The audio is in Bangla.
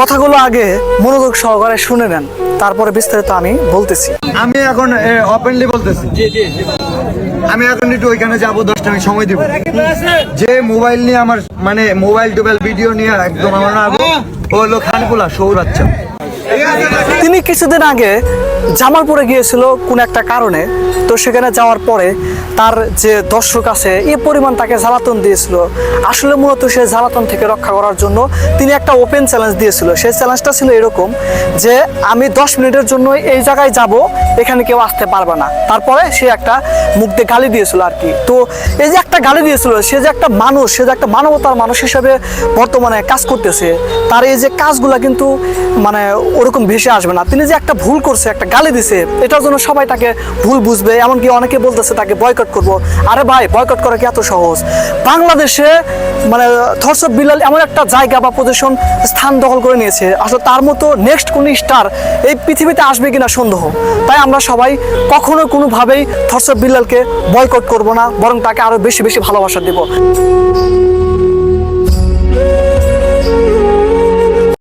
কথাগুলো আগে মনোযোগ সহকারে শুনে নেন, তারপরে বিস্তারিত আমি বলতেছি। আমি এখন ওপেনলি বলতেছি, আমি এখন একটু ওইখানে যাবো, 10টা আমি সময় দিব। যে মোবাইল নিয়ে আমার মানে মোবাইল টোবাইল ভিডিও নিয়ে একদম আমার না ও হলো খানকুলা সৌর বাচ্চা। তিনি কিছুদিন আগে জামালপুরে গিয়েছিল কোন একটা কারণে, তো সেখানে যাওয়ার পরে তার যে দর্শক আছে এই পরিমাণ তাকে জ্বালাতন দিয়েছিল। আসলে মূলত সেই জ্বালাতন থেকে রক্ষা করার জন্য তিনি একটা ওপেন চ্যালেঞ্জ দিয়েছিল। সেই চ্যালেঞ্জটা ছিল এরকম যে আমি 10 মিনিটের জন্য এই জায়গায় যাব, এখানে কেউ আসতে পারবে না। তারপরে সে একটা মুখ দিয়ে গালি দিয়েছিল আর কি। তো এই যে একটা গালি দিয়েছিল, সে যে একটা মানুষ, সে যে একটা মানবতার মানুষ হিসেবে বর্তমানে কাজ করতেছে, তার এই যে কাজগুলা কিন্তু মানে ওরকম ভেসে আসবে না। তিনি যে একটা ভুল করছে, একটা গালি দিছে, এটার জন্য সবাই তাকে ভুল বুঝবে, এমনকি অনেকে বলতেছে তাকে বয়কট করব। আরে ভাই, বয়কট করা কি এত সহজ? বাংলাদেশে মানে থরসব বিল্লাল এমন একটা জায়গা বা পজিশন স্থান দখল করে নিয়েছে, আসলে তার মতো নেক্সট কোন স্টার এই পৃথিবীতে আসবে কিনা সন্দেহ। তাই আমরা সবাই কখনো কোনোভাবেই থরসব বিল্লালকে বয়কট করব না, বরং তাকে আরো বেশি বেশি ভালোবাসা দেব।